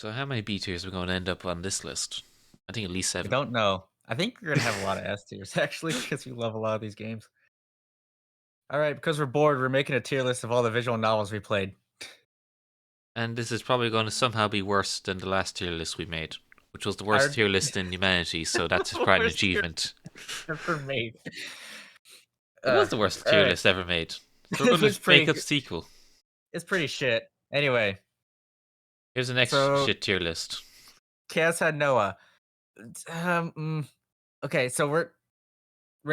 So how many B tiers are we going to end up on this list? I think at least I 7. don't know. I think we're gonna have a lot of S tiers actually because we love a lot of these games. All right, because we're bored, we're making a tier list of all the visual novels we played. And this is probably going to somehow be worse than the last tier list we made, which was the worst Our tier list in humanity, so that's quite an worst tier achievement. ever made. It was the worst All tier right, list ever made. So we're it going was to make pretty. up sequel. It's pretty shit. Anyway, Here's the next so shit tier list. Chaos had Noah. Um, mm, okay, so we're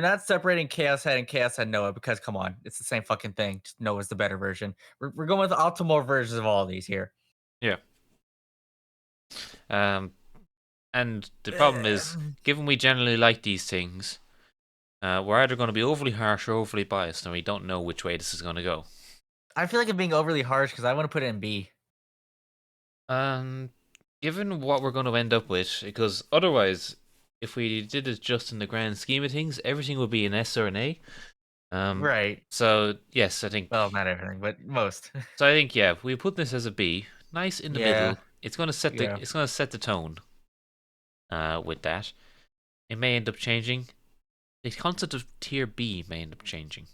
not separating Chaos Head and Chaos Head Noah because come on, it's the same fucking thing. Just Noah's the better version. We're going with optimal versions of all of these here. Yeah. Um, and the problem is, Um, given we generally like these things, we're either going to be overly harsh or overly biased, and we don't know which way this is going to go. I feel like I'm being overly harsh because I want to put it in B. Um, given what we're going to end up with, because otherwise, if we did it just in the grand scheme of things, everything would be an S or an A. Um, Right. so yes, I think. Well, not everything, but most. So I think yeah, we put this as a B, nice in the Yeah. middle. It's going to set the Yeah. it's going to set the tone. With that, it may end up changing. The concept of tier B may end up changing,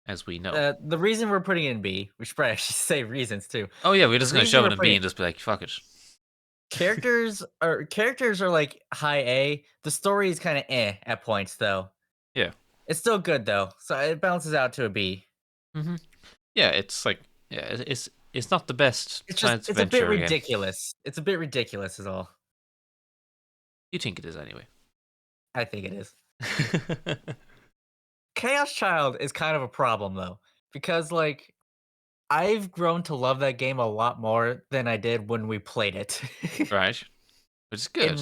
as we know. The reason we're putting it in B, we should probably should say reasons too. Oh yeah, we're The just going to reason shove it we're in B putting and just be like, fuck it. characters are like high A. The story is kind of at points though. Yeah. It's still good though, so it balances out to a B. hmm Yeah, it's like yeah, it's not the best It's just science it's a bit adventure game. ridiculous. It's a bit ridiculous, is all. You think it is anyway. I think it is. Chaos Child is kind of a problem though, because like I've grown to love that game a lot more than I did when we played it. Right, which is good.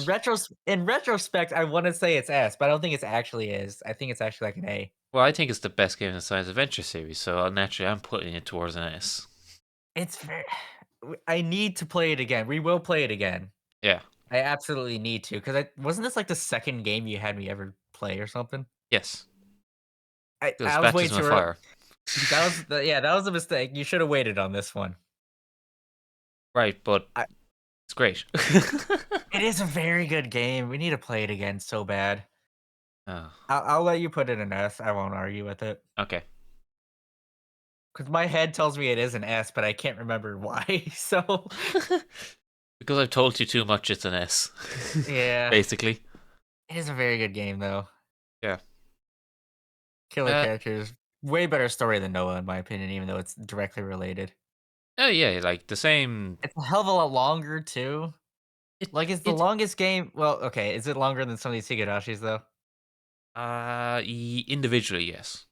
In retrospect, I want to say it's S, but I don't think it's actually is. I think it's actually like an A. Well, I think it's the best game in the science adventure series, so naturally I'm putting it towards an S. It's very. I need to play it again. We will play it again. Yeah. I absolutely need to because I wasn't this like the second game you had me ever play or something. Yes. It was I was way baptism too of early. fire. That was a mistake. You should have waited on this one. Right, but I, it's great. it is a very good game. We need to play it again so bad. Oh, I'll let you put it in S. I won't argue with it okay. because my head tells me it is an S, but I can't remember why. So Because I've told you too much, it's an S. yeah, Basically. it is a very good game though. Yeah. Killer Uh, characters, way better story than Noah in my opinion, even though it's directly related. oh yeah, like the same. It's a hell of a lot longer too. It Like it's the it longest game. Well, okay, is it longer than some of these Higurashis though? individually, yes.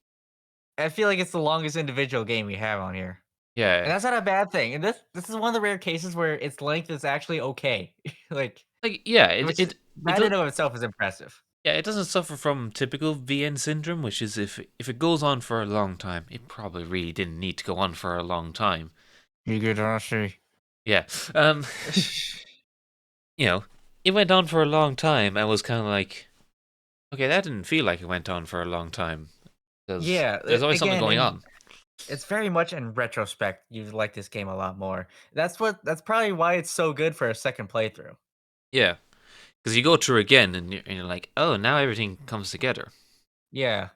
I feel like it's the longest individual game we have on here. And Yeah. that's not a bad thing. And this is one of the rare cases where its length is actually okay. Like, Like yeah, which is it that in does. and of itself is impressive. Yeah, it doesn't suffer from typical VN syndrome, which is if it goes on for a long time, it probably really didn't need to go on for a long time. Higurashi. Yeah. Um, you know, it went on for a long time and was kind of like, okay, that didn't feel like it went on for a long time because Yeah, there's always something again, going and on. it's very much in retrospect you like this game a lot more. That's probably why it's so good for a second playthrough. Yeah, because you go through again and you're like, oh, now everything comes together, Yeah.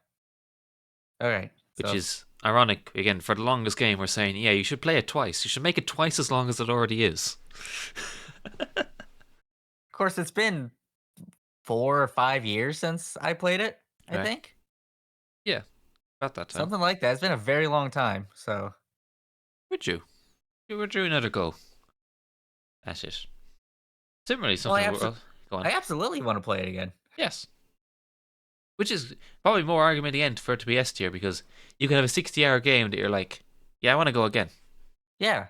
Okay. which So, is ironic. Again, for the longest game, we're saying, yeah, you should play it twice. You should make it twice as long as it already is. of course, it's been 4 or 5 years since I played it. I Right? think Yeah, about that time. something like that. It's been a very long time. So, Would you? You would do another go at it. Similarly, well, something. Go on. I absolutely want to play it again. Yes. Which is probably more argument again for it to be S tier because you can have a 60-hour game that you're like, yeah, I want to go again. Yeah,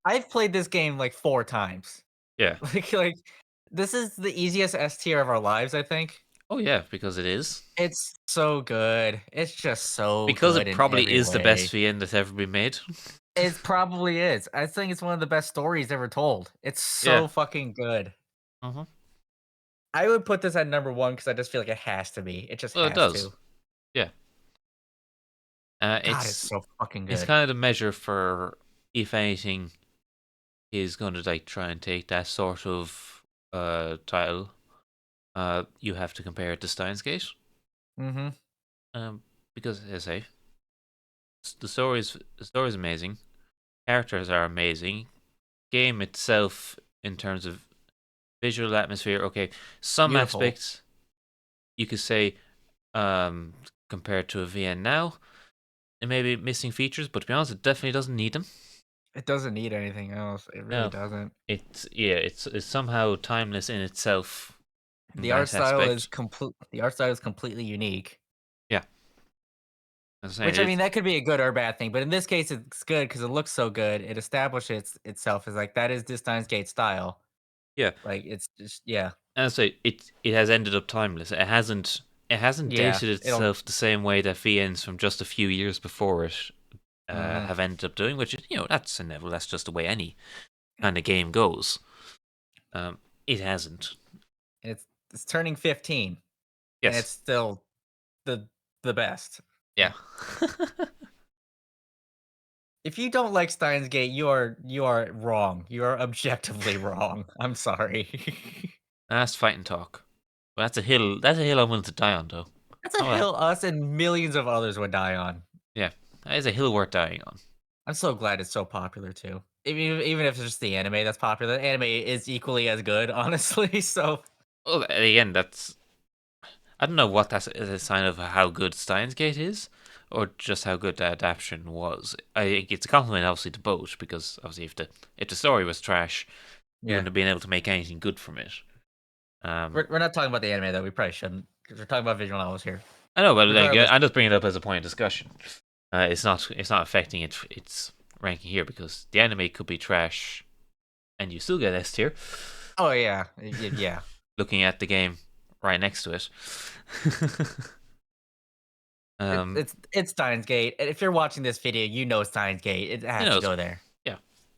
I've played this game like 4 times. Yeah. Like this is the easiest S tier of our lives. I think Oh yeah, because it is. it's so good. It's just so Because good it in probably every is the best way. VN that's ever been made. It probably is. I think it's one of the best stories ever told. It's Yeah. so fucking good. Uh-huh. I would put this at number one because I just feel like it has to be. It just Well, it has does. to. Yeah. God, it's It's so fucking it's good. kind of the measure for if anything is going to like try and take that sort of title, you have to compare it to Steins Gate. Mm-hmm. Um, because as I say, the story is amazing. Characters are amazing. Game itself, in terms of visual atmosphere, okay, some Beautiful. aspects you could say, um, compared to a VN now, it may be missing features, but to be honest, it definitely doesn't need them. It doesn't need anything else. It really No, doesn't. it's somehow timeless in itself in The art that style is aspect. complete. The art style is completely unique. Yeah, as I say, Which I mean, that could be a good or a bad thing, but in this case, it's good because it looks so good. It establishes itself as like that is this Steins Gate style. yeah, Like it's just yeah, as I say, it has ended up timeless. It hasn't yeah. dated It'll. itself the same way that VNs from just a few years before it Hmm. have ended up doing, which is, that's inevitable. That's just the way any kind of game goes. It hasn't. It's turning 15, and it's Yes. still the the best. Yeah. If you don't like Steins Gate, you are wrong. You are objectively wrong. I'm sorry. That's fighting talk. But that's a hill. That's a hill I'm willing to die on, though. That's a Oh well. hill us and millions of others would die on. Yeah, that is a hill worth dying on. I'm so glad it's so popular too. Even if it's just the anime that's popular, the anime is equally as good, honestly. So Well, again, I don't know what that's a sign of how good Steins Gate is, or just how good the adaptation was. I think it's a compliment, obviously, to both, because obviously, if the story was trash, you yeah, wouldn't have been able to make anything good from it. we're not talking about the anime though. We probably shouldn't because we're talking about visual novels here. I know, but like, Regardless, I'm just bringing it up as a point of discussion. It's not affecting its ranking here because the anime could be trash, and you still get S tier. oh yeah, yeah. Looking at the game right next to it. It's um, it's it's Steins Gate. And if you're watching this video, you know Steins Gate. It who has to knows? go there. Yeah,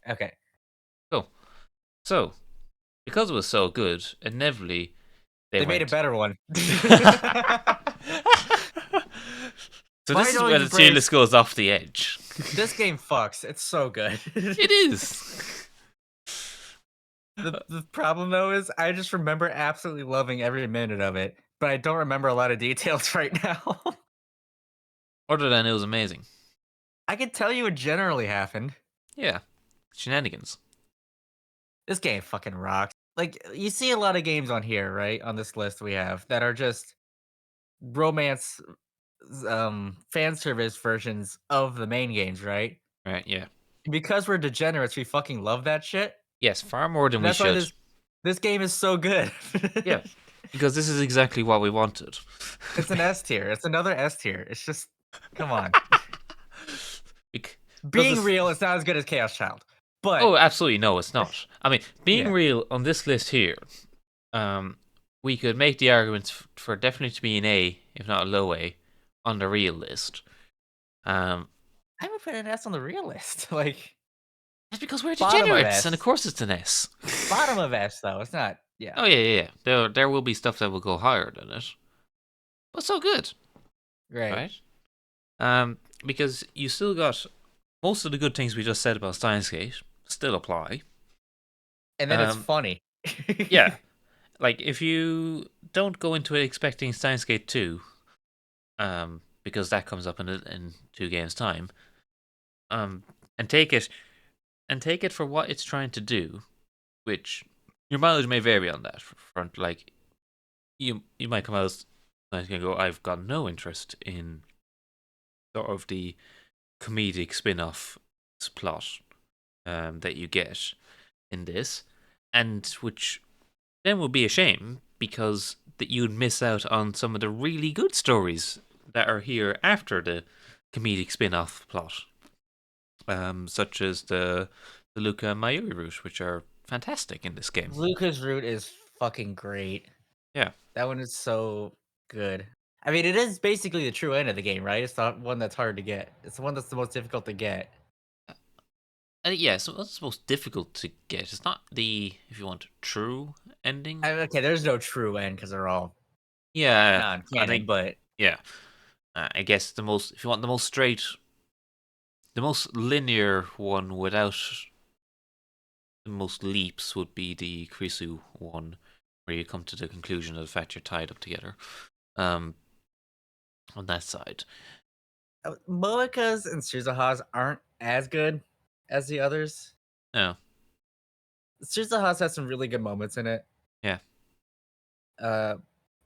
Okay. cool. So, because it was so good, inevitably they They made a went. better one. So Why this is don't where the you tier bring list goes off the edge. this game fucks. It's so good. It is. The problem though is I just remember absolutely loving every minute of it, but I don't remember a lot of details right now. Other than it was amazing. I can tell you what generally happened. Yeah, shenanigans. This game fucking rocks. Like you see a lot of games on here, right? On this list we have that are just romance fan service versions of the main games, right? Right? Yeah. Because we're degenerates, we fucking love that shit. Yes, far more than And we that's why should. this game is so good. Yeah, because this is exactly what we wanted. It's an S tier. It's another S tier. It's just come on. Because Being this. real, it's not as good as Chaos Child. But Oh, absolutely no, it's not. I mean, being yeah. real on this list here, um, we could make the arguments for definitely to be an A, if not a low A, on the real list. Um, I would put an S on the real list. Like that's because we're bottom of degenerates, and of S. course it's an S. Bottom of S though. It's not yeah. Oh yeah. There will be stuff that will go higher than it, but so good, Right. right? Because you still got most of the good things we just said about Steins Gate still apply. And then it's Um, funny. yeah, like if you don't go into it expecting Steins Gate 2, because that comes up in 2 games time, um, and take it for what it's trying to do, which your mileage may vary on that front. Like you might come out and go, I've got no interest in sort of the comedic spin-off plot that you get in this, and which then would be a shame because that you'd miss out on some of the really good stories that are here after the comedic spin-off plot, such as the Luca and Mayuri route, which are fantastic in this game. Luca's route is fucking great. Yeah, That one is so good. I mean, it is basically the true end of the game, right? It's not one that's hard to get. It's the one that's the most difficult to get. yeah. So that's most difficult to get. It's not the, if you want, true ending. Okay, there's no true end because they're all Yeah, I non-canon, think. but Yeah, I guess the most, if you want the most straight, the most linear one without most leaps would be the Krisu one, where you come to the conclusion of the fact you're tied up together. Um, on that side. Moeka's and Suzuha's aren't as good as the others. No, Suzuha's has some really good moments in it. yeah. Uh,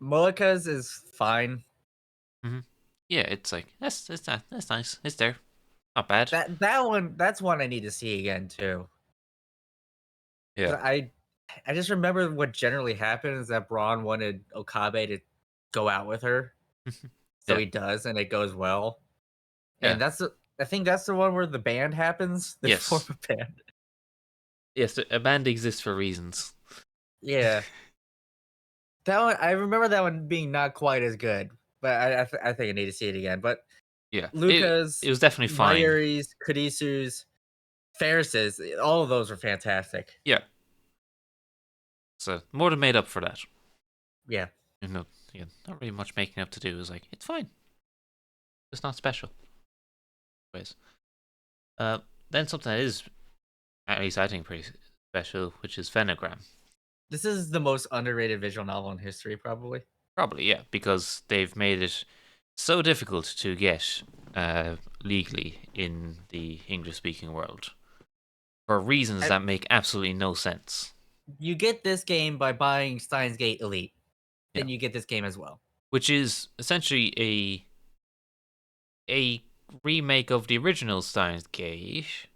Moeka's is fine. Yeah, it's like that's nice. It's there, not bad. That's one I need to see again too. Yeah, 'Cause I just remember what generally happened is that Braun wanted Okabe to go out with her, so yeah, he does, and it goes well. yeah. And I think that's the one where the band happens. They form Yes, a band. yes. A band exists for reasons. Yeah, that one I remember that one being not quite as good, but I think I need to see it again. But Yeah, it Luca's, was definitely fine. Mayuri's, Kurisu's, Ferris's, all of those were fantastic. Yeah, so more than made up for that. Yeah. You know, yeah, not really much making up to do. It was like it's fine. It's not special. Anyways, uh, then something that is at least I think pretty special, which is Phenogram. This is the most underrated visual novel in history, probably. Probably, yeah, because they've made it so difficult to get legally in the English-speaking world for reasons I, that make absolutely no sense. you get this game by buying Steins Gate Elite. Yeah, Then you get this game as well. which is essentially a remake of the original Steins Gate. Which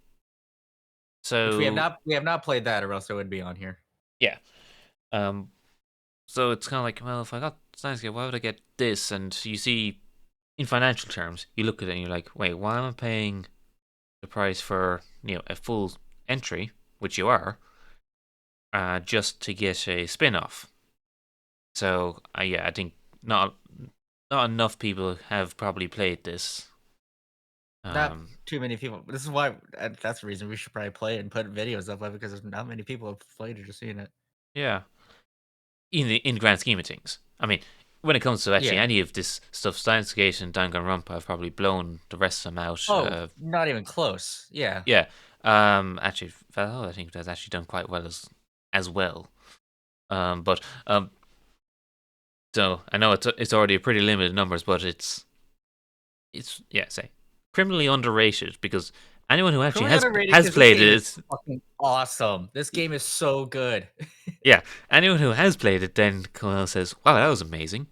So we have not played that, or else it would be on here. yeah, um, so it's kind of like, well, if I got Steins Gate, why would I get this? And you see, in financial terms, you look at it and you're like, wait, why am I paying the price for a full entry, which you are, just to get a spin-off? So yeah, I think not enough people have probably played this. Not Um, too many people. This is why that's the reason we should probably play it and put videos up of it, because there's not many people have played it or seen it. yeah, in the grand scheme of things, I mean, when it comes to actually Yeah. any of this stuff, Steins Gate and Danganronpa have probably blown the rest of them out. Oh, not even close. Yeah. Yeah, actually, I think that's actually done quite well as well. But so I know it's already a pretty limited numbers, but it's yeah, say criminally underrated because anyone who actually Criminally underrated has because this played game is it, fucking awesome. This game is so good. yeah, anyone who has played it then says, "Wow, that was amazing."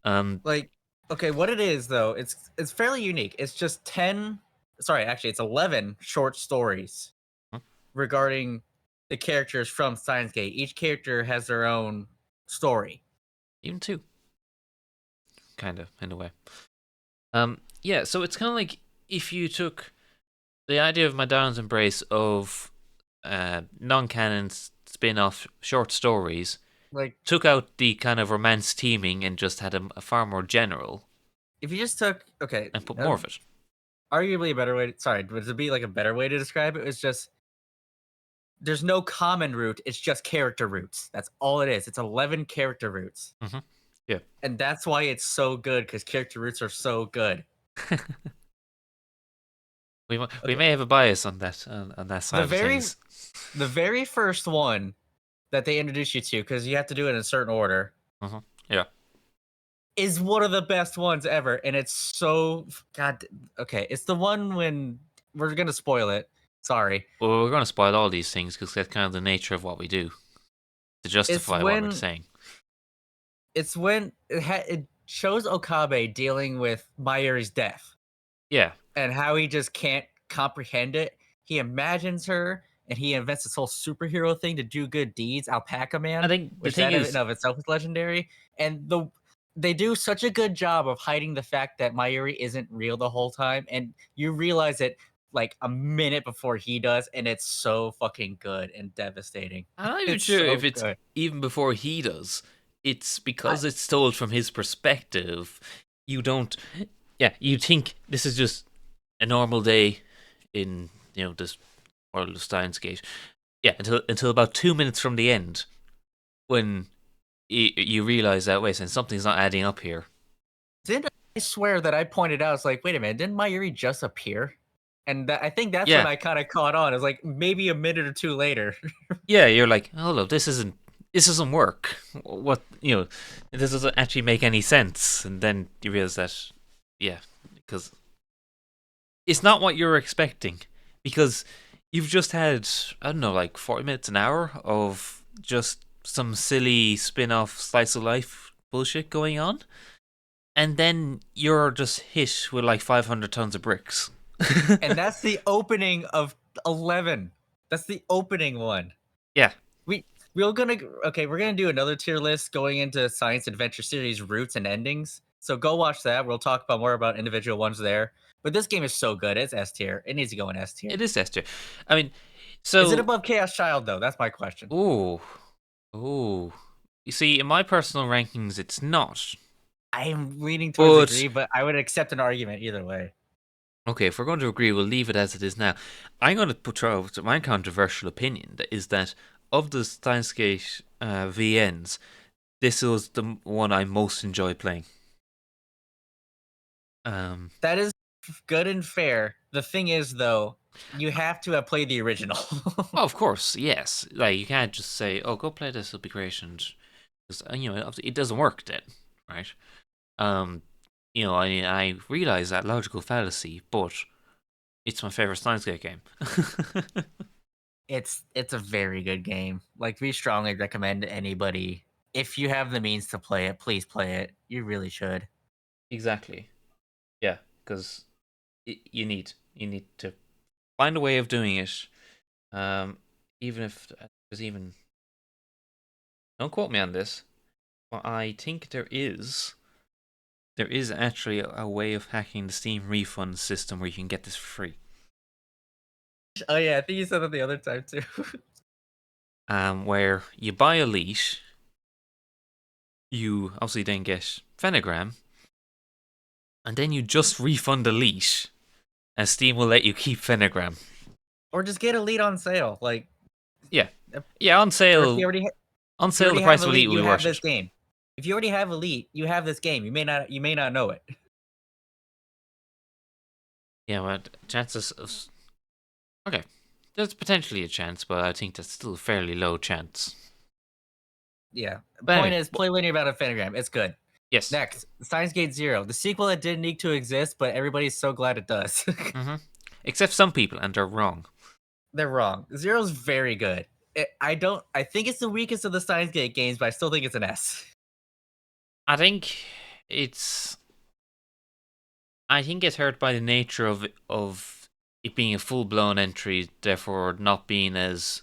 Like, okay, what it is though, it's fairly unique. It's just 10, sorry, actually it's 11 short stories regarding the characters from Steins Gate. Each character has their own story. even two, kind of in a way. Yeah, so it's kind of like if you took the idea of Madonna's embrace of non-canon spin-off short stories, Like, took out the kind of romance teaming and just had a far more general if you just took, okay, and put more of it. arguably a better way, sorry, would it be like a better way to describe it? It's just, there's no common route, it's just character roots. That's all it is. It's 11 character roots. Yeah. And that's why it's so good, because character roots are so good. We Okay. may have a bias on that side The of very things. the very first one that they introduce you to, because you have to do it in a certain order, Yeah. is one of the best ones ever. And it's so god, okay, it's the one when we're gonna spoil it. Sorry. Well, we're going to spoil all these things because that's kind of the nature of what we do to It's justify what we're when saying. it shows Okabe dealing with Mayuri's death Yeah. and how he just can't comprehend it. He imagines her and he invents this whole superhero thing to do good deeds, Alpaca I Man, think the which thing that in and is, of itself is legendary. And they do such a good job of hiding the fact that Mayuri isn't real the whole time, and you realize it like a minute before he does, and it's so fucking good and devastating. I'm not even It's sure if so it's good. even before he does. It's I, because it's told from his perspective. You don't. Yeah, you think this is just a normal day in this world of Steins Gate. Yeah, until about 2 minutes from the end, when you realize that wait, and something's not adding up here. didn't I swear that I pointed out? It's like, wait a minute, didn't Mayuri just appear? And I think that's when Yeah, I kind of caught on. It was like maybe a minute or two later. yeah. You're like, hold up, this doesn't work. What this doesn't actually make any sense. And then you realize that, yeah, because it's not what you're expecting. Because you've just had, I don't know, like 40 minutes, an hour of just some silly spin-off slice of life bullshit going on, and then you're just hit with like 500 tons of bricks. And that's the opening of 11. That's the opening one. Yeah, We we're gonna okay, we're gonna do another tier list going into Science Adventure Series roots and endings. So go watch that. We'll talk about more about individual ones there. But this game is so good. It's S tier. It needs to go in S it tier. is Esther. I mean, Is it so, above Chaos Child though? That's my question. ooh, ooh. You see, in my personal rankings, it's not. I am leaning towards But agree, but I would accept an argument either way. okay, if we're going to agree, we'll leave it as it is now. I'm going to put out my controversial opinion that is that of the Steins Gate VNs, this was the one I most enjoy playing. Um, That is good and fair. The thing is though, you have to have played the original. oh, of course, yes. Like you can't just say, "Oh, go play this; it'll be great," and because obviously it doesn't work then, right? Um, I realize that logical fallacy, but it's my favorite Steins Gate game. It's a very good game. Like we strongly recommend anybody if you have the means to play it, please play it. You really should. Exactly. Yeah, because you need to find a way of doing it. Um, even if there's even, don't quote me on this, but I think there is actually a way of hacking the Steam refund system where you can get this for free. Oh yeah, I think you said that the other time too. Where you buy a leash, you obviously then get Phenogram, and then you just refund the leash, and Steam will let you keep Phenogram. Or just get Elite on sale. Like, Yeah, yeah, on or if sale. On if you sale, the already have price of Elite Elite, will you be have worth this it. game. If you already have Elite, you have this game. You may not know it. Yeah, but chances of, okay, there's potentially a chance, but I think that's still a fairly low chance. Yeah. But Point anyway, is, play linear battle Phantogram. It's good. yes. Next, Science Gate Zero, the sequel that didn't need to exist, but everybody's so glad it does. hmm Except some people, and they're wrong. They're wrong. Zero's very good. I think it's the weakest of the Science Gate games, but I still think it's an S. I think it's. I think it's hurt by the nature of it being a full blown entry, therefore not being as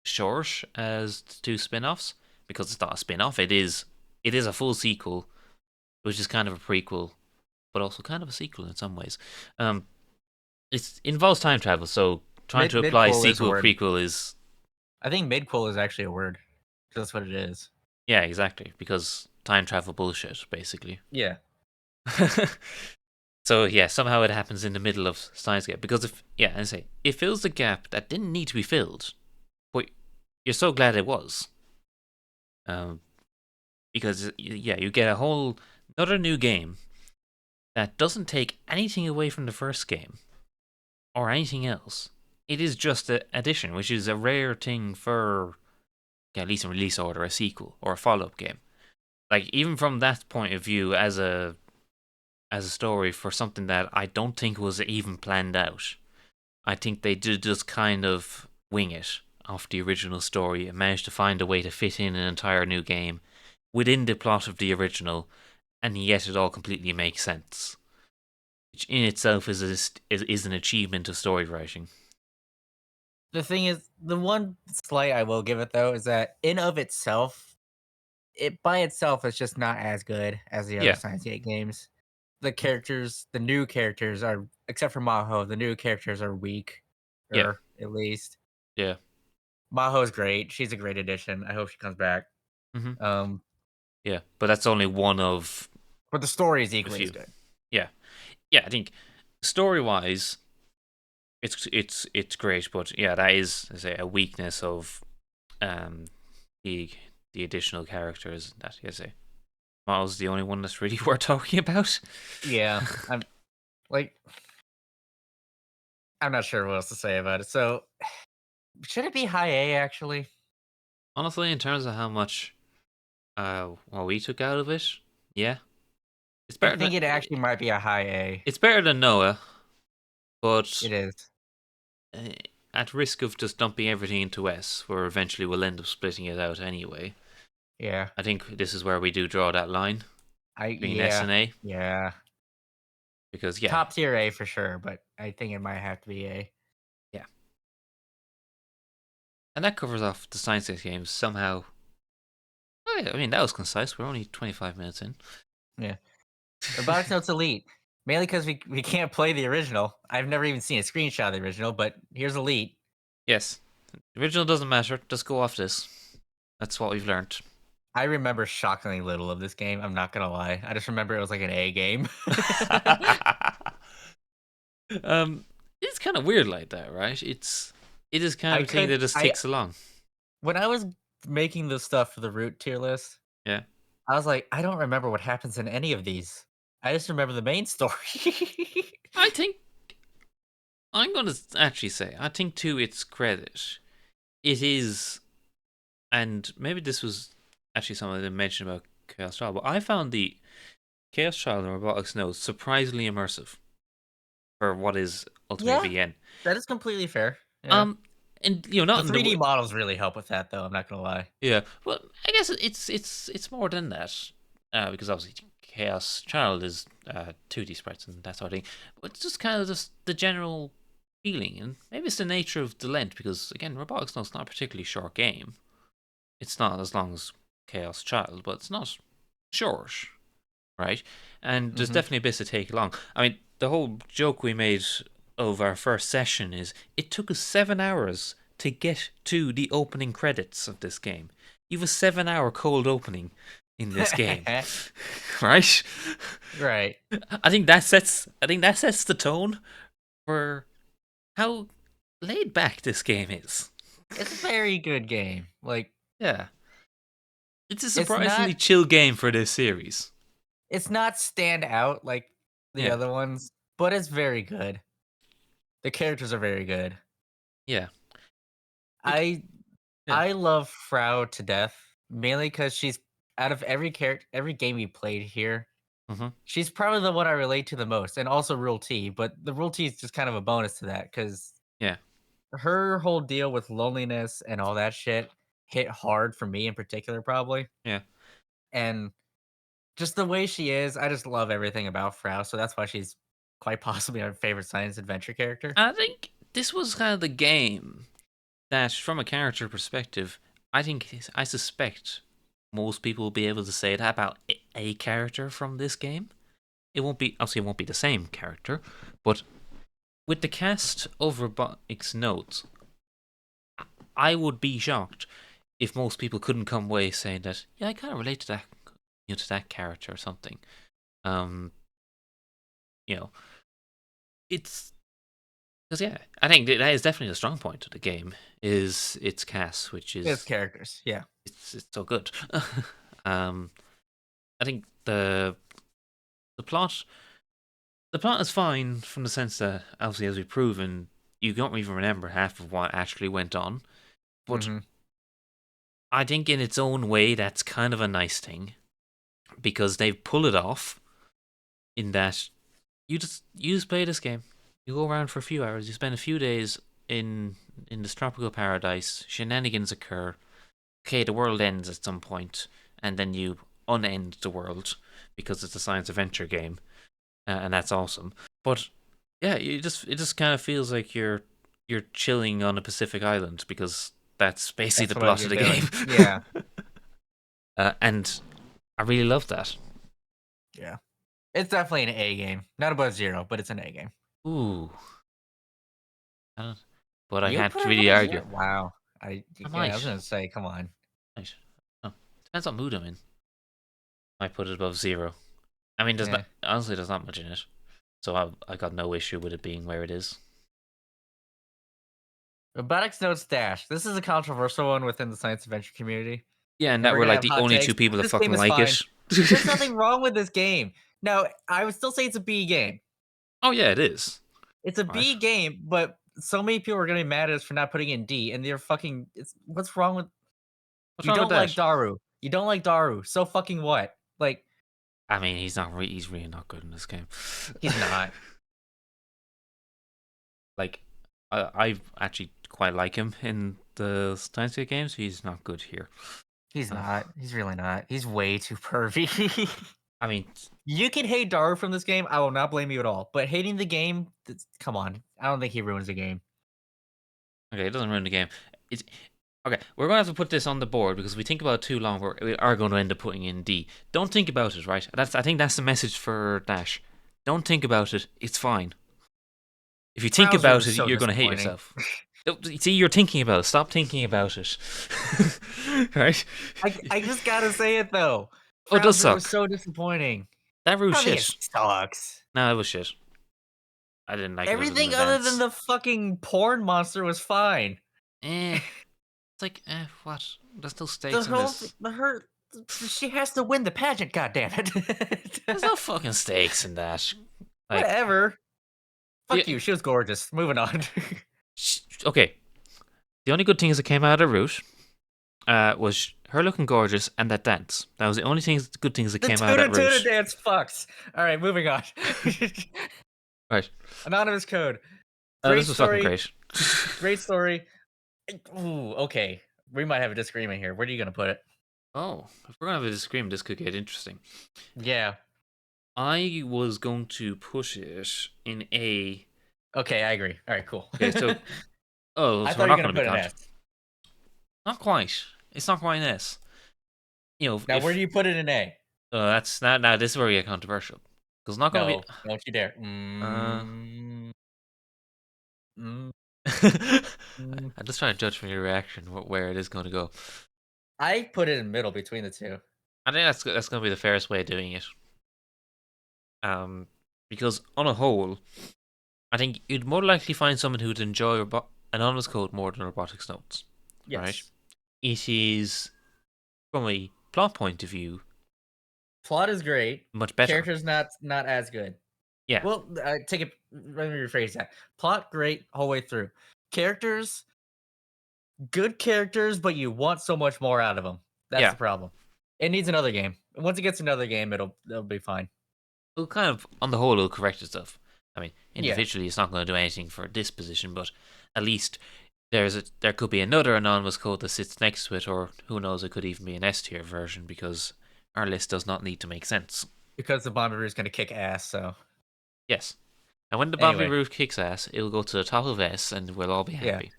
short as the two spin offs. Because it's not a spin off, it is a full sequel, which is kind of a prequel, but also kind of a sequel in some ways. Um, it involves time travel, so trying to apply Midquel is a sequel word. prequel is, I think midquel is actually a word. That's what it is. yeah, exactly, because time travel bullshit basically. Yeah. So yeah, somehow it happens in the middle of Steins Gate because if yeah, I say it fills the gap that didn't need to be filled, but you're so glad it was. Um, because yeah, you get a whole another new game that doesn't take anything away from the first game or anything else. It is just an addition, which is a rare thing for, yeah, at least in release order, a sequel or a follow up game. Like even from that point of view, as a story for something that I don't think was even planned out. I think they did just kind of wing it off the original story and managed to find a way to fit in an entire new game within the plot of the original, and yet it all completely makes sense. Which in itself is an achievement of story writing. The thing is, the one slight I will give it though is that in of itself, it by itself is just not as good as the other Yeah, Science Gate games. The new characters are, except for Maho, the new characters are weak, yeah, or at least yeah. Maho's great. She's a great addition. I hope she comes back. hmm Um, Yeah, but that's only one of but the story is a equally as few. good. Yeah, yeah. I think story wise, it's great, but yeah, that is, I say, a weakness of um the the additional characters that you say. Miles the only one that's really worth talking about. Yeah, I'm like, I'm not sure what else to say about it. So, should it be high A actually? Honestly, in terms of how much what we took out of it, yeah, it's I better than think it actually might be a high A. it's better than Noah, but It is. uh, at risk of just dumping everything into S, where eventually we'll end up splitting it out anyway. Yeah. I think this is where we do draw that line between S Yeah. and A, Yeah. because yeah, Top tier A for sure, but I think it might have to be A. yeah, and that covers off the Science X games somehow. Oh, yeah, I mean that was concise. We're only 25 minutes in. Yeah. Robotics Notes Elite. Mainly because we can't play the original. I've never even seen a screenshot of the original, but here's Elite. Yes, the original doesn't matter. Just go off this. That's what we've learned. I remember shockingly little of this game. I'm not gonna lie. I just remember it was like an A game. um, it's kind of weird like that, right? It is kind I of a thing could that just I ticks along. when I was making the stuff for the root tier list, Yeah, I was like, I don't remember what happens in any of these. I just remember the main story. I think I'm gonna actually say I think to its credit, it is, and maybe this was actually something I didn't mention about Chaos Child, but I found the Chaos Child and Robotics Nodes surprisingly immersive for what is ultimately Yeah, VN. that is completely fair. Yeah. Um, and The not in the 3D models really help with that though, I'm not gonna lie. yeah, well, I guess it's more than that, because obviously Chaos Child is 2D sprites and that sort of thing, but it's just kind of just the general feeling, and maybe it's the nature of the length, because again, Robotics Node's not a particularly short game. It's not as long as Chaos Child, but it's not short, right? And there's Mhm. definitely bits to take along. I mean, the whole joke we made of our first session is it took us 7 hours to get to the opening credits of this game. You have a 7 hour cold opening in this game, right? Right. I think that sets the tone for how laid back this game is. It's a very good game. Like, Yeah, it's a it's surprisingly not chill game for this series. it's not stand out like the Yeah, other ones, but it's very good. The characters are very good. yeah, like I yeah. I love Frau to death, mainly because she's out of every character, every game we played here, Hmm. she's probably the one I relate to the most, and also Rule T. But the Rule T is just kind of a bonus to that because Yeah, her whole deal with loneliness and all that shit hit hard for me in particular, probably. yeah. And just the way she is, I just love everything about Frau. So that's why she's quite possibly my favorite science adventure character. I think this was kind of the game that, from a character perspective, I suspect most people will be able to say that about a character from this game. It won't be obviously it won't be the same character, but with the cast of Robotics Notes, I would be shocked if most people couldn't come away saying that yeah, I kind of relate to that, to that character or something. Um, you know, it's because yeah, I think that is definitely the strong point of the game is its cast, which It's is characters, yeah. it's so good. um, I think the plot the plot is fine from the sense that obviously as we've proven, you don't even remember half of what actually went on. But Hmm. I think in its own way, that's kind of a nice thing because they pull it off in that you just play this game. You go around for a few hours. You spend a few days in this tropical paradise. Shenanigans occur. Okay, the world ends at some point, and then you unend the world because it's a science adventure game, and that's awesome. But yeah, it just kind of feels like you're chilling on a Pacific island because that's basically That's the what plot you're of the game. doing. Yeah. And I really love that. Yeah. It's definitely an A game. Not above 0, but it's an A game. Ooh, I don't, but I You can't put it really above argue. 0? Wow. I Yeah, I was might, gonna say, come on. might. Oh, depends what mood I'm in. I put it above 0. I mean, Yeah. there's not much in it, so I got no issue with it being where it is. Robotics Notes Dash. This is a controversial one within the science adventure community, Yeah, and and that we're we're gonna like have the hot only two takes. people that This fucking game is like fine. it. There's nothing wrong with this game. Now, I would still say it's a B game. Oh yeah, it is. It's a right? B game, but so many people are gonna be mad at us for not putting it in D, and they're fucking. It's what's wrong with What's you? wrong with Don't like that? Daru. You don't like Daru. So fucking what? Like I mean, he's really not good in this game. he's not. Like, I actually quite like him in the Steins games. He's not good here. He's Uh, not. He's really not. He's way too pervy. I mean, You can hate Daru from this game. I will not blame you at all. But hating the game, come on. I don't think he ruins the game. okay, it doesn't ruin the game. It's okay. We're gonna have to put this on the board because if we think about it too long, we are going to end up putting in D. Don't think about it, right? I think that's the message for Dash. Don't think about it. It's fine. If you think Browser about was it, so you're going to hate disappointing. yourself. See, you're thinking about it. Stop thinking about it. Right? I just gotta say it though. Oh, it does Browser was suck. so disappointing. That I was don't think it shit. sucks. No, it was shit. I didn't like it as an Everything other than event. the fucking porn monster was fine. Eh. It's like, what? There's no The stakes in whole this. she has to win the pageant. God damn it! There's no fucking stakes in that. Like, Whatever. yeah, Fuck you. She was gorgeous. Moving on. okay. The only good things that came out of Root was her looking gorgeous and that dance. That was the only good things that The came out of tuna that tuna Root. dance fucks. All right, moving on. Right. Anonymous code. This Great was fucking story. great. Great story. Ooh, okay. We might have a disagreement here. Where are you gonna put it? Oh, if we're gonna have a disagreement, this could get interesting. Yeah. I was going to put it in A. Okay, I agree. All right, cool. Okay, so I so we're thought you were not gonna going to be put an S. not quite. It's not quite an S. You know, Now, where do you put it in A? that's not now. This is where we get controversial because it's not going to be. No, don't you dare. Uh, Mm, mm. I'm just trying to judge from your reaction where it is going to go. I put it in middle between the two. I think that's going to be the fairest way of doing it. Because on a whole, I think you'd more likely find someone who'd enjoy anonymous code more than robotics notes. Right? Yes. It is from a plot point of view Plot is great. much better. Characters not as good. Yeah, Well, take it. Let me rephrase that. Plot great whole way through. Characters good characters, but you want so much more out of them. That's yeah. the problem. It needs another game. Once it gets another game, it'll be fine. Well, kind of on the whole, it'll correct itself. I mean, Yeah, individually, it's not going to do anything for this position, but at least there could be another anonymous code that sits next to it, or who knows, it could even be an S tier version because our list does not need to make sense. because the Bombardier is going to kick ass. So Yes, and when the Bobby anyway, Root kicks ass, it'll go to the top of S, and we'll all be yeah, happy.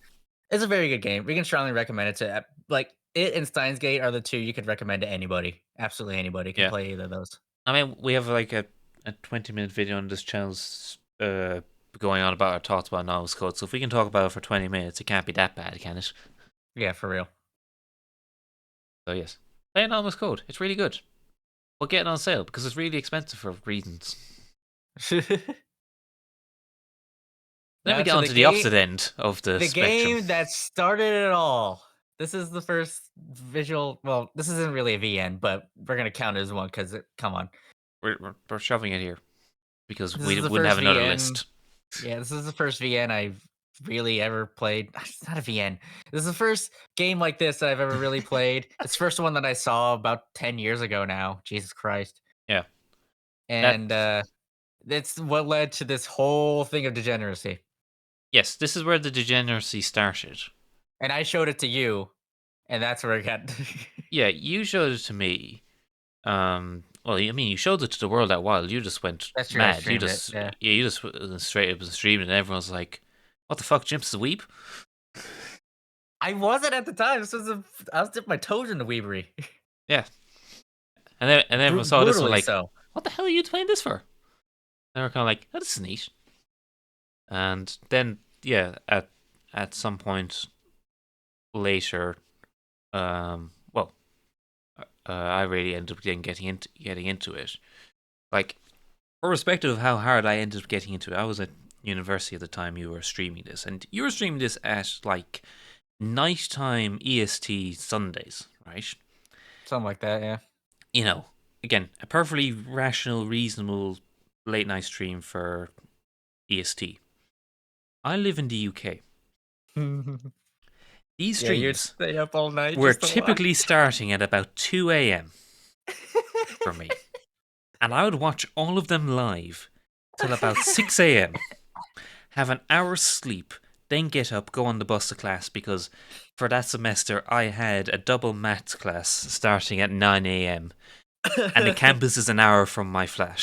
it's a very good game. We can strongly recommend it to like it and Steins Gate are the two you could recommend to anybody. Absolutely anybody can Yeah, play either of those. I mean, we have like a 20-minute video on this channel going on about our thoughts about anonymous code. So if we can talk about it for 20 minutes, it can't be that bad, can it? Yeah, for real. So yes, play anonymous code. It's really good. But get it on sale because it's really expensive for reasons. Then Now we get to on to the opposite end of the the spectrum. game that started it all. This is the first visual. Well, this isn't really a VN, but we're gonna count it as one because come on, We're shoving it here because this we is the wouldn't have first another VN. list. Yeah, this is the first VN I've really ever played. It's not a VN. This is the first game like this that I've ever really played. It's the first one that I saw about 10 years ago now. Jesus Christ! Yeah, that And it's what led to this whole thing of degeneracy. yes, this is where the degeneracy started. And I showed it to you, and that's where it got. Yeah, you showed it to me. Well, I mean, you showed it to the world that while you just went That's true. I mad. streamed it. Yeah. You just straight up and streamed, and everyone's like, "What the fuck, Jimsf is a weep?" I wasn't at the time. I was dipping my toes in the weebery. Yeah, and then everyone saw this one Brutally like, so. "What the hell are you playing this for?" And they were kind of like, "Oh, this is neat." And then, yeah, at some point later, well, I really ended up getting into it. Like, irrespective of how hard I ended up getting into it, I was at university at the time you were streaming this, and you were streaming this at like nighttime EST Sundays, right? Something like that, yeah. You know, again, a perfectly rational, reasonable late night stream for EST. I live in the UK. These Yeah, you'd streams stay up all night were just to typically watch. starting at about 2 a.m. for me. And I would watch all of them live till about 6 a.m., have an hour's sleep, then get up, go on the bus to class because for that semester I had a double maths class starting at 9 a.m. and the campus is an hour from my flat.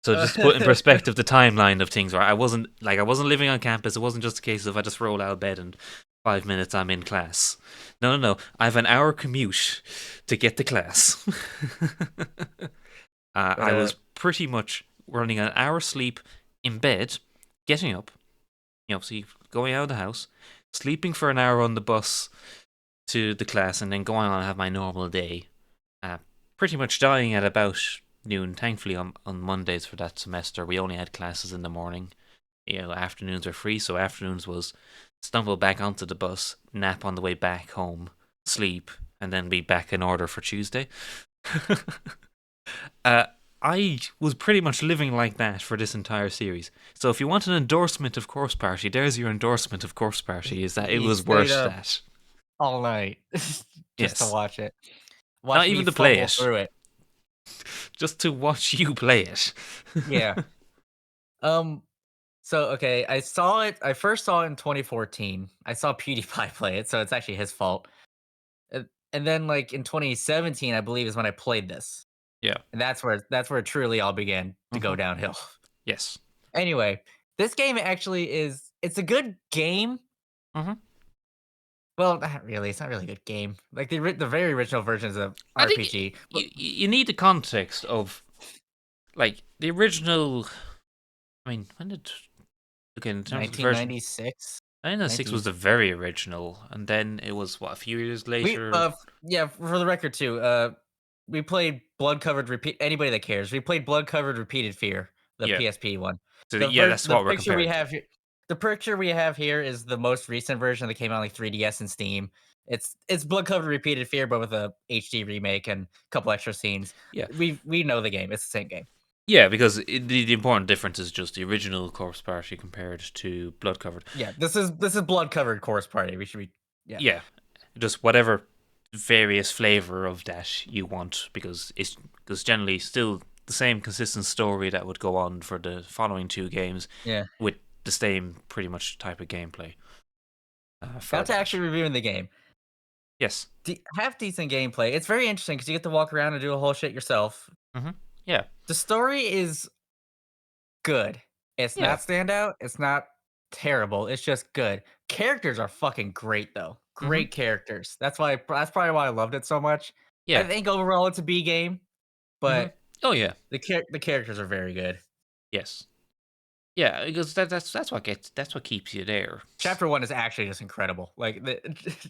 So just to put in perspective the timeline of things, right? I wasn't living on campus. It wasn't just a case of I just roll out of bed and 5 minutes I'm in class. No. I have an hour commute to get to class. But I was pretty much running an hour sleep in bed, getting up, see, going out of the house, sleeping for an hour on the bus to the class, and then going on and have my normal day. Pretty much dying at about noon. Thankfully, on Mondays for that semester, we only had classes in the morning. Afternoons were free, so afternoons was stumble back onto the bus, nap on the way back home, sleep, and then be back in order for Tuesday. I was pretty much living like that for this entire series. So if you want an endorsement of Course Party, there's your endorsement of Course Party, is that it you was stayed worth up that. all night just to Yes. watch it. Not Watch me even to play fumble it, through it. just to watch you play it. Yeah. So okay, I first saw it in 2014. I saw PewDiePie play it, so it's actually his fault. And then like in 2017, I believe is when I played this. Yeah. And that's where it truly all began to go Mhm. downhill. Yes. Anyway, this game actually it's a good game. Mhm. Well, not really. It's not really a good game. Like the very original versions of I think RPG. But you need the context of like the original. I mean, when did in terms of the version, 1996, 1996 was 90s. the very original, and then it was what a few years We later. yeah, for the record too. We played Blood Covered Repeat. Anybody that cares, we played Blood Covered Repeated Fear, the Yeah. PSP one. So yeah, that's The what we're picture we comparing to. have here, the picture we have here is the most recent version that came out on like 3DS and Steam. It's Blood Covered Repeated Fear, but with a HD remake and a couple extra scenes. Yeah. We know the game. It's the same game. Yeah, because the important difference is just the original Corpse Party compared to Blood Covered. Yeah, this is Blood Covered Course Party. We should be yeah. Yeah, just whatever various flavor of that you want, because it's generally still the same consistent story that would go on for the following two games Yeah. with the same pretty much type of gameplay. For Got to that, actually reviewing the game. yes, Half decent gameplay. It's very interesting because you get to walk around and do a whole shit yourself. yeah, The story is good. It's yeah, not standout. It's not terrible. It's just good. Characters are fucking great though. hmm Great characters. That's probably why I loved it so much. I yeah, think overall it's a B game, hmm but oh yeah, the characters are very good. yes, yeah, because that's what keeps you there. Chapter 1 is actually just incredible. Like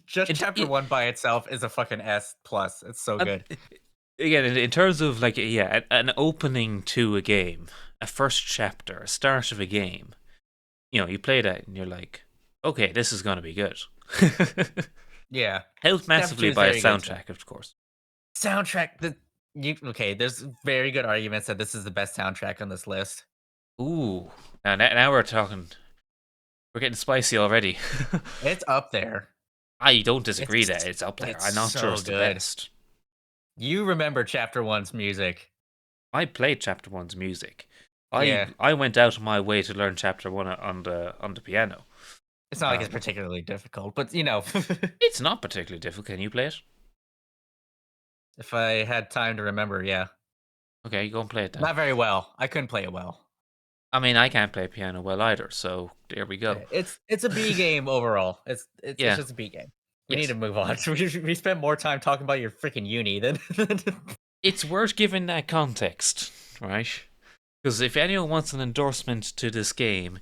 just chapter It 1 by itself is a fucking S plus. It's so um, good. again in terms of like yeah, an opening to a game, a first chapter, a start of a game. You play that and you're like, okay, this is gonna be good. Yeah. Helped Chapter 2 massively is by a very good too. soundtrack, of course. Soundtrack okay, there's very good arguments that this is the best soundtrack on this list. Ooh, now we're talking. We're getting spicy already. It's up there. I don't disagree that It's it's up there. it's I'm not sure so it's the good. best. You remember chapter 1's music. I played Chapter One's music. I Yeah. I went out of my way to learn Chapter One on the piano. It's not like it's Um, particularly difficult, but you know, it's not particularly difficult. Can you play it? if I had time to remember, yeah. Okay, go and play it then. Not very well. I couldn't play it well. I mean, I can't play piano well either, so there we go. Yeah, it's a B game overall. It's Yeah. just a B game. We need Yes. to move on. We spent more time talking about your freaking uni than It's worth giving that context, right? Because if anyone wants an endorsement to this game,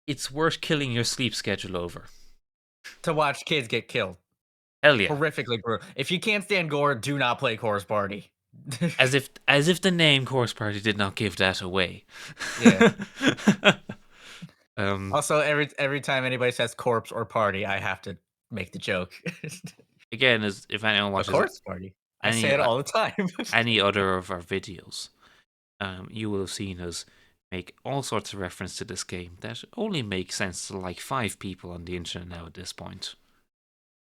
it's worth killing your sleep schedule over. to watch kids get killed. Hell yeah. Horrifically brutal. If you can't stand gore, do not play Chorus Party. As if the name Course Party did not give that away. Yeah. um Also, every time anybody says corpse or party, I have to make the joke. again, as if anyone A watches corpse party. I say any it all the time. any other of our videos, you will have seen us make all sorts of reference to this game that only make sense to like 5 people on the internet now at this point.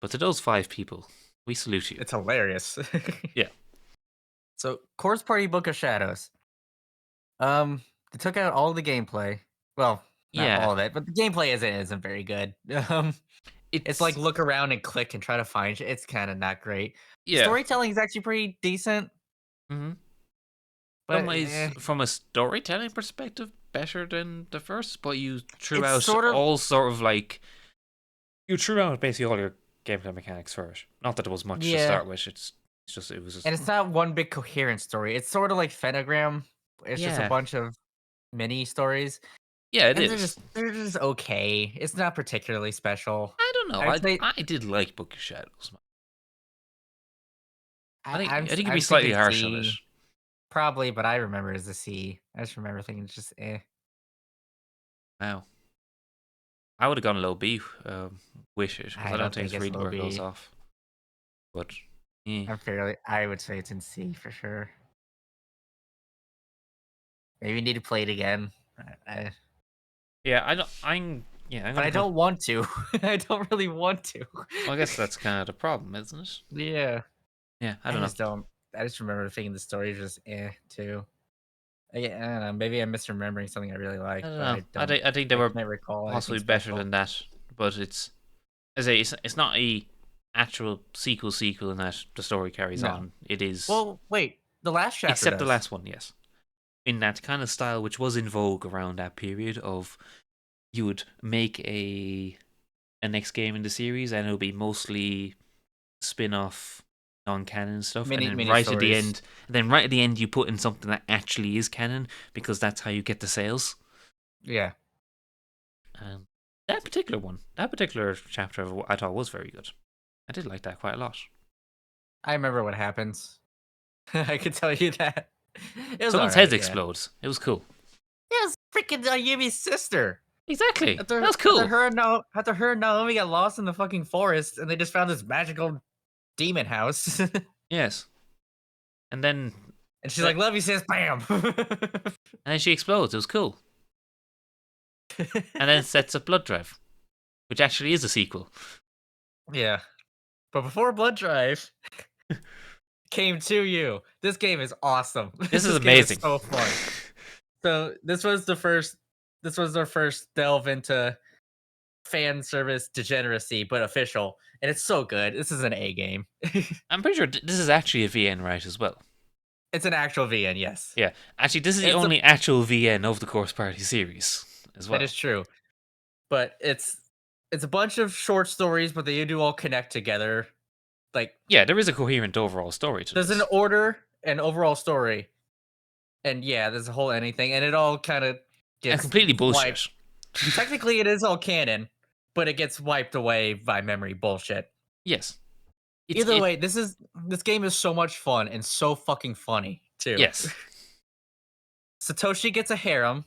But to those 5 people, we salute you. It's hilarious. Yeah. So, Course Party Book of Shadows. They took out all the gameplay. Well, not Yeah. all of it, but the gameplay isn't very good. It's like It's look around and click and try to find shit. It's kind of not great. yeah. Storytelling is actually pretty decent, Mm-hmm. Some but ways, from a storytelling perspective, better than the first, but you threw it's out sort of all sort of like you threw out basically all your gameplay mechanics for it. Not that there was much to yeah, start with. It's just it was just and it's not one big coherent story. It's sort of like Phenogram. It's just a yeah, bunch of mini stories, yeah, it and is. they're just okay. It's not particularly special. I don't know. I'd say I did like Book of Shadows. I think it'd be I'm slightly thinking harsh on it. C probably, but I remember it as a C. I just remember thinking it's just Wow, I would have gone low B. Wish it because I I don't don't think think it's it's really low where it goes B. off. But yeah, I would say it's in C for sure. Maybe you need to play it again. I, yeah, I don't. I'm but gonna I put. don't want to. I don't really want to. Well, I guess that's kind of the problem, isn't it? Yeah. Yeah, I I don't know. just don't. I just remember thinking the story was just too. I don't know. Maybe I'm misremembering something I really I liked, don't but know. I don't. I think they I were can't recall anything possibly better special. than that, but it's as I say, it's not a actual sequel in that the story carries No. on. It is Well, wait. The last chapter except the does. last one, yes, in that kind of style which was in vogue around that period of you would make a next game in the series and it'll be mostly spin-off non-canon stuff and then Mini stories. right at the end you put in something that actually is canon because that's how you get the sales. Yeah. um, that particular chapter I thought was very good. I did like that quite a lot. I remember what happens. I could tell you that. It was Someone's head alright, yeah. explodes. It was cool. It was freaking Yumi's sister. Exactly, that's cool. After her and Naomi got lost in the fucking forest and they just found this magical demon house. And Yes, and then she's uh, like, love you, sis, bam. and then she explodes. It was cool, and then sets up Blood Drive, which actually is a sequel. Yeah. But before Blood Drive came to you, this game is awesome. This is This game is amazing. so fun. So this was our first delve into fan service degeneracy, but official. And it's so good. This is an A game. I'm pretty sure this is actually a VN, right, as well. It's an actual VN, yes. Yeah, actually, this is the It's a only actual VN of the Course Party series as That well. is true. But it's a bunch of short stories, but they do all connect together. Like Yeah, there is a coherent overall story to there's an this. order and overall story. And yeah, there's a whole anything, and it all kind of And gets completely wiped. bullshit. Technically, it is all canon, but it gets wiped away by memory bullshit. Yes. Either It way, this game is so much fun and so fucking funny too. yes. Satoshi gets a harem,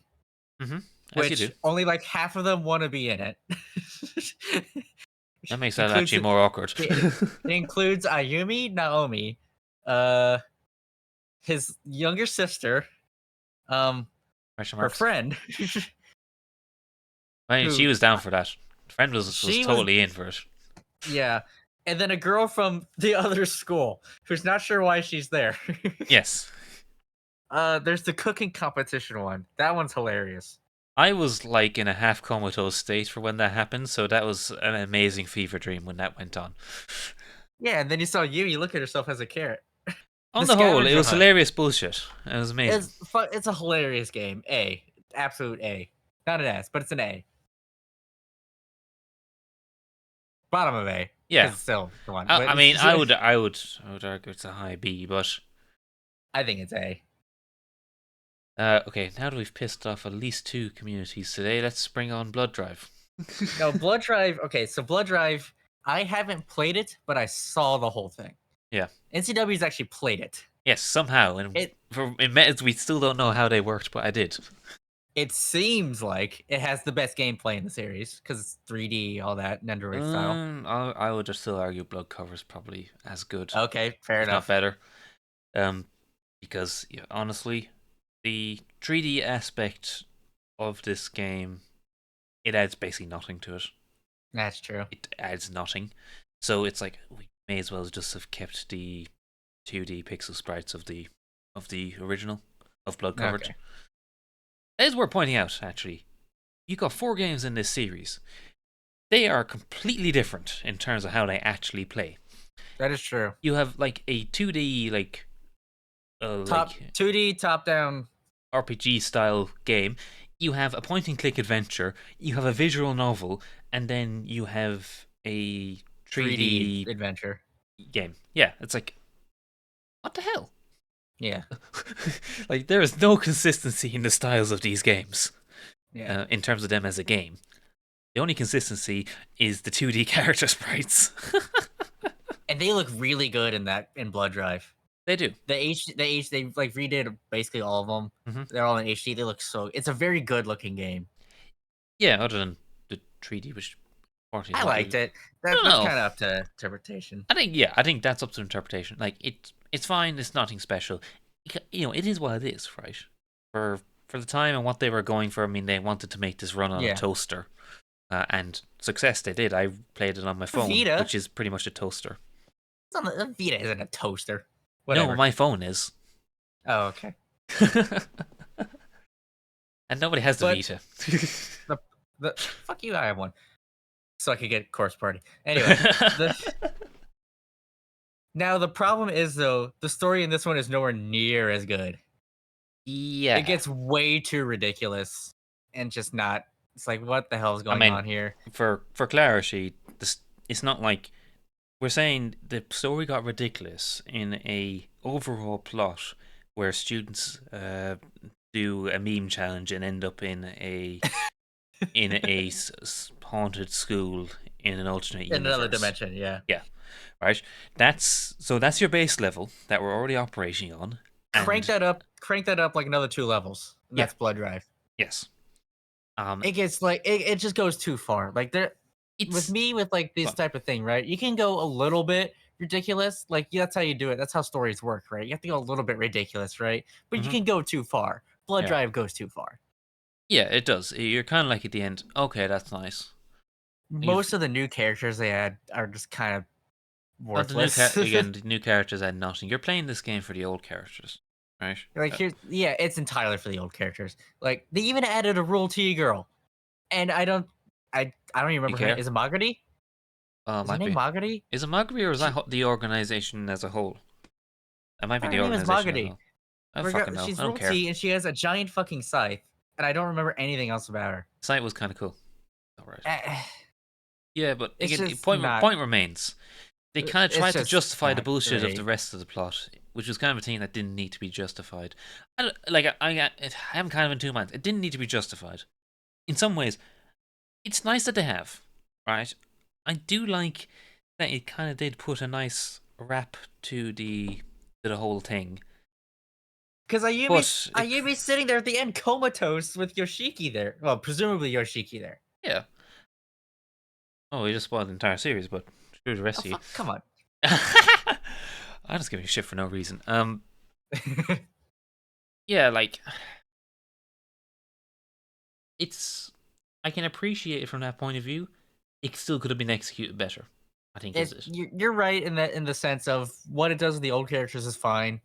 Mm-hmm. As you do. which only like half of them want to be in it. That makes that includes actually more awkward. it includes Ayumi, Naomi, uh, his younger sister, Question her marks. friend, I mean, she who was down for that. Friend was she was, totally in for it. yeah, and then a girl from the other school who's not sure why she's there. Yes. There's the cooking competition one. That one's hilarious. I was like in a half comatose state for when that happened, so that was an amazing fever dream when that went on. Yeah, and then you saw you look at herself as a carrot. On The the whole, it scavenger was hunt. hilarious bullshit. It was amazing. It's fun. It's a hilarious game. A, absolute A. Not an S, but it's an A. Bottom of A. Yeah. It's still the one. I But mean, I would argue it's a high B, but I think it's A. okay. Now that we've pissed off at least 2 communities today, let's bring on Blood Drive. No, Blood Drive. Okay, so Blood Drive. I haven't played it, but I saw the whole thing. Yeah. NCW's actually played it. Yes, somehow, and It in methods we still don't know how they worked, but I did. it seems like it has the best gameplay in the series because it's 3D, all that, Nendoroid style. I would just still argue Blood Cover's probably as good, Okay, fair if not enough. better. Because yeah, honestly, the 3D aspect of this game, it adds basically nothing to it. That's true. It adds nothing. So it's like we may as well just have kept the 2D pixel sprites of the original of Blood Covered. Okay. It is worth pointing out, actually, you got 4 games in this series. They are completely different in terms of how they actually play. That is true. You have like a 2D like 2D top down RPG style game. You have a point and click adventure. You have a visual novel, and then you have a 3D 3D adventure. game. Yeah, it's like, what the hell? Yeah. Like, there is no consistency in the styles of these games Yeah. in terms of them as a game. The only consistency is the 2D character sprites. And they look really good in Blood Drive. They do. They like redid basically all of them. Mhm. They're all in HD. They look so. It's a very good looking game. Yeah, other than the 3D, which unfortunately I is not liked it. I don't That's know. kind of up to interpretation. I think that's up to interpretation. Like it's fine. It's nothing special. You know, it is what it is, right? For the time and what they were going for. I mean, they wanted to make this run on a Yeah. toaster, and success they did. I played it on my phone, Vita. which is pretty much a toaster. It's on the Vita isn't a toaster. No, Whatever. my phone is, Oh, okay. and nobody has the But- Vita. The fuck you. I have one, so I could get Corpse Party. Anyway, now the problem is though the story in this one is nowhere near as good. Yeah, It gets way too ridiculous and just not. It's like what the hell is going mean, on here? for clarity, this it's not like we're saying the story got ridiculous in a overall plot where students do a meme challenge and end up in a haunted school in an alternate In universe. another dimension, yeah. Right? That's your base level that we're already operating on. Crank that up like another 2 levels. And Yeah. that's Blood Drive. Yes. It gets like it just goes too far. Like there with me with like this Well- type of thing, right? You can go a little bit ridiculous. Like that's how you do it. That's how stories work, right? You have to go a little bit ridiculous, right? But Mhm. you can go too far. Blood Yeah. Drive goes too far. Yeah, it does. You're kind of like at the end. Okay, that's nice. Most of the new characters they add are just kind of But worthless. the new characters add nothing. You're playing this game for the old characters, right? Like here, yeah, it's entirely for the old characters. Like they even added a Rule T girl, and I don't even remember her. care? Is it Margaret? Is her Might name be. Margaret? Is it Magri or is that the organization as a whole? It might be Her the name is organization as a Margaret. whole. I don't fucking know. She's I don't Rule care. T, and she has a giant fucking scythe, and I don't remember anything else about her. Site was kind of cool. All right. Yeah, but It's again, just point not- remains. They kind of it's tried to just justify the not bullshit of the great. rest of the plot, which was kind of a thing that didn't need to be justified. I'm kind of in two minds. It didn't need to be justified. In some ways, it's nice that they have, right? I do like that it kind of did put a nice wrap to the whole thing. Because But Ayumi's sitting there at the end comatose with Yoshiki there. Well, presumably Yoshiki there. yeah. Oh, we just spoiled the entire series, but screw the rest Oh, of you. fuck, come on. I'm just giving you shit for no reason. Yeah, like I can appreciate it from that point of view. It still could have been executed better, I think is it. You're right in the sense of what it does with the old characters is fine.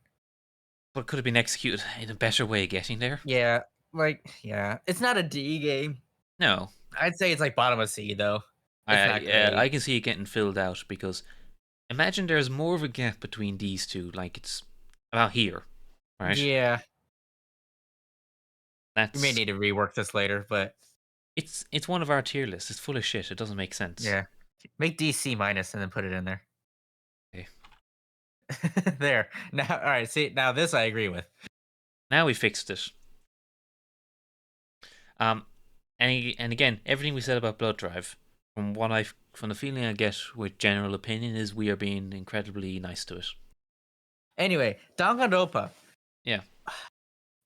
But it could have been executed in a better way getting there. Yeah, it's not a D game. No. I'd say it's like bottom of C though. It's not great. I can see it getting filled out because imagine there's more of a gap between these two, like it's about here. Right? Yeah, That's we may need to rework this later, but it's one of our tier lists. It's full of shit. It doesn't make sense. yeah, make DC minus and then put it in there. Okay. There now, all right. See now, this I agree with. Now we fixed it. And again, everything we said about Blood Drive, from the feeling I get with general opinion, is we are being incredibly nice to it. Anyway, Danganronpa. Yeah.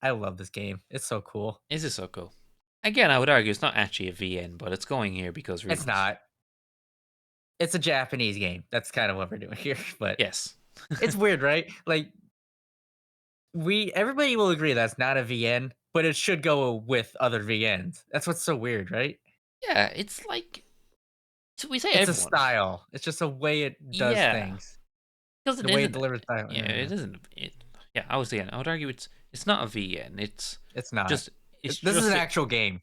I love this game. It's so cool. Is it so cool? Again, I would argue it's not actually a VN, but it's going here because It's not. It's a Japanese game. That's kind of what we're doing here. But Yes. it's weird, right? Like everybody will agree that's not a VN, but it should go with other VNs. That's what's so weird, right? Yeah, it's like so we say It's a everyone. style. It's just a way it does Yeah, things. because it The way it isn't. delivers style. Yeah, it isn't. Yeah, I was saying. I would argue it's not a VN. It's not. Just it's This is just an a, actual game.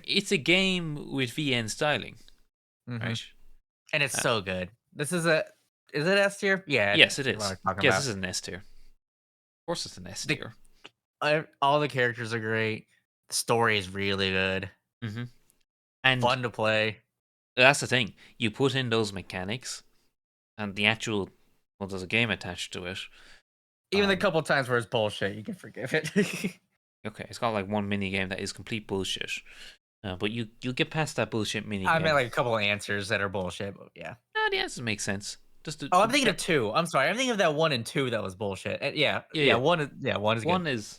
it's a game with VN styling, hmm right? And it's Uh, so good. This is a is it S tier? Yeah, it yes, is. it What I is. was talking Yes, this about. is an S tier. Of course, it's an S The tier. all the characters are great. The story is really good. Hmm. And Fun to play. that's the thing. You put in those mechanics, and the actual well, there's a game attached to it. Even the couple times where it's bullshit, you can forgive it. Okay, it's got like one mini game that is complete bullshit. But you'll get past that bullshit mini I meant game. like a couple answers that are bullshit, but yeah. The answers make sense. Just Oh, I'm thinking of two. I'm sorry. I'm thinking of that one and two that was bullshit. Yeah, yeah, yeah. yeah. One is good. One is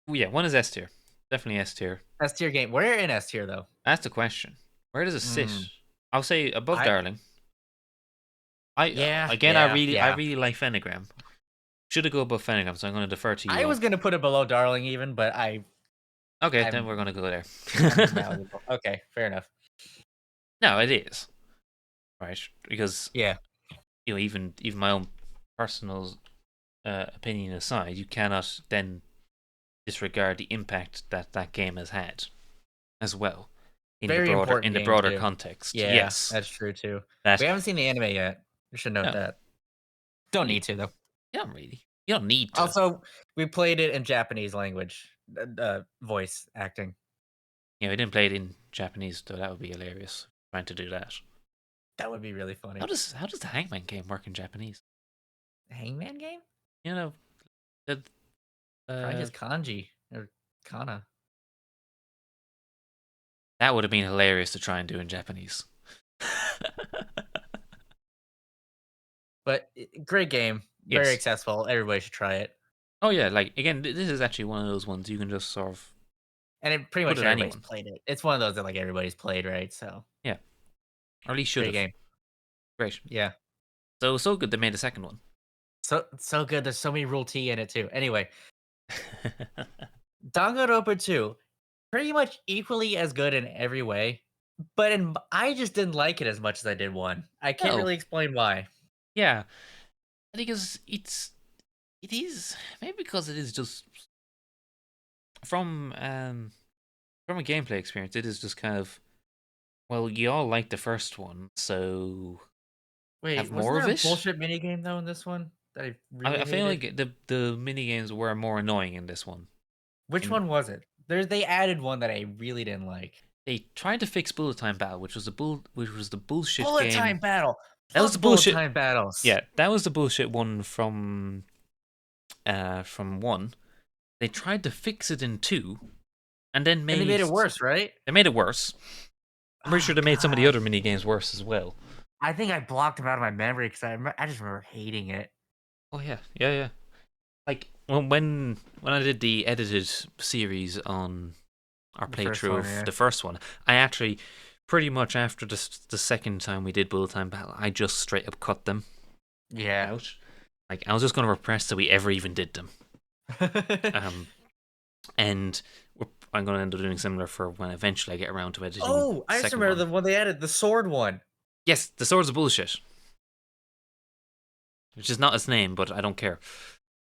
one is S tier, definitely S tier. S tier game. Where in S tier though? That's the question. Where does it sit? Mm, I'll say above I Darling. I yeah again, yeah I yeah. really like Phenogram. Should have go above Phenogram, so I'm going to defer to I you. was gonna put it below Darling even, but Okay, then I'm we're going to go there. I'm malleable. Okay, fair enough. No, it is right because Yeah, even my own personal opinion aside, you cannot then disregard the impact that that game has had as well very important in the game broader too. context. Yeah, Yes, that's true too. that We haven't seen the anime yet. We should note no, that. Don't you, need to though. you don't really you don't need to. Also, we played it in Japanese language, voice acting. I didn't play it in Japanese, though. That would be hilarious. Trying to do that. That would be really funny. How does the Hangman game work in Japanese? Hangman game? You know, the, Probably uh, just kanji or kana. that would have been hilarious to try and do in Japanese. But great game, very Yes. accessible. Everybody should try it. Oh yeah. Like again, this is actually one of those ones you can just sort of And pretty put much it everybody's anyone. played it. It's one of those that like everybody's played, right? So Yeah, or at least should great have. game. Great. Yeah. So good they made a second one. So good. There's so many rule T in it too. Anyway, Danganronpa 2, pretty much equally as good in every way. But I just didn't like it as much as I did one. I can't No. really explain why. Yeah. Because it is maybe because it is just from um from a gameplay experience. It is just kind of well, you all liked the first one, so have Wait, wasn't more there of a it. bullshit minigame though in this one that I really I feel hated? like the mini games were more annoying in this one. Which And one was it? They added one that I really didn't like. they tried to fix bullet time battle, which was the bullshit Bullet time game. battle. That was the Fuck bullet bullshit. time battles. Yeah, that was the bullshit one from one. They tried to fix it in two, and then And they made it worse, right? they made it worse. I'm pretty Oh sure they made some of the god. other mini games worse as well. I think I blocked them out of my memory because I just remember hating it. Oh yeah, yeah, yeah. Like when I did the edited series on our The first playthrough one, of yeah. the first one, I actually pretty much after the second time we did bullet time battle, I just straight up cut them Yeah. out. Like I was just gonna repress that we ever even did them. Um, and I'm gonna end up doing similar for when eventually I get around to editing Oh, the I just second remember one. the one they added, the sword one. Yes, the swords of bullshit, which is not its name, but I don't care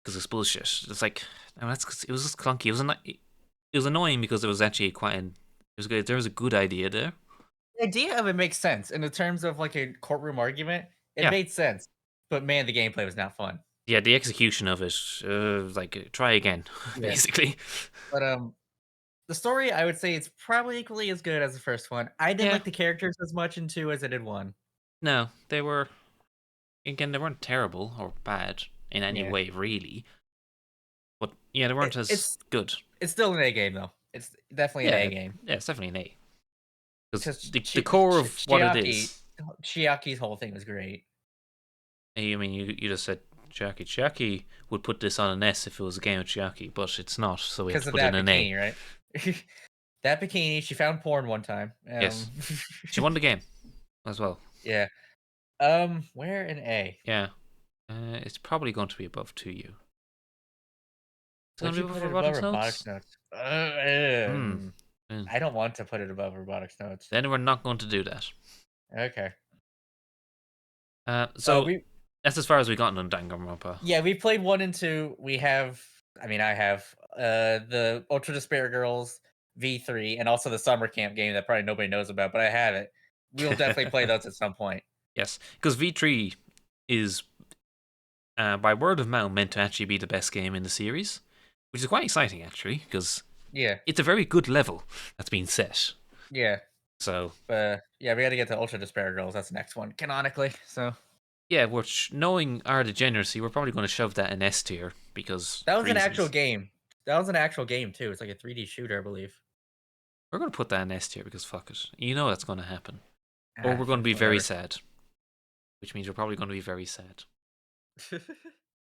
because it's bullshit. It's like no, it was just clunky. It was annoying because it was actually quite it was good. There was a good idea there. The idea of it makes sense in the terms of like a courtroom argument. It Yeah, made sense, but man, the gameplay was not fun. yeah. The execution of it, like try again, Yeah, basically. but the story I would say it's probably equally as good as the first one. I didn't Yeah, like the characters as much in two as I did one. no, they were again. They weren't terrible or bad in any Yeah, way, really. But yeah, they weren't as it's good. still an A game though. It's definitely an A Yeah, game yeah. It's definitely an A because because the core of what it is. Chiaki's whole thing was great. I mean, you just said Chiaki. Chiaki would put this on an S if it was a game of Chiaki, but it's not, so we have Because to of put in that an A. bikini, right? That bikini, she found porn one time. Yes, she won the game as well. Yeah. Where an A? Yeah, it's probably going to be above 2U. It's going Would to you be above put it above robotics robotics notes? notes? Hmm. Hmm. I don't want to put it above robotics notes. Then we're not going to do that. Okay. So We that's as far as we got in Danganronpa. Yeah, we played 1 and 2. We have, I mean, I have the Ultra Despair Girls V3 and also the summer camp game that probably nobody knows about, but I have it. We'll definitely play those at some point. Yes, because V3 is, by word of mouth, meant to actually be the best game in the series, which is quite exciting actually, because Yeah, it's a very good level that's been set. yeah. So But yeah, we got to get to Ultra Despair Girls. That's the next one canonically. So yeah, knowing our degeneracy, we're probably going to shove that in S tier because that was an actual reasons. game. That was an actual game too. It's like a 3D shooter, I believe. We're going to put that in S tier because fuck it. You know that's going to happen. Or Ah, we're going to be very whatever. sad, which means we're probably going to be very sad.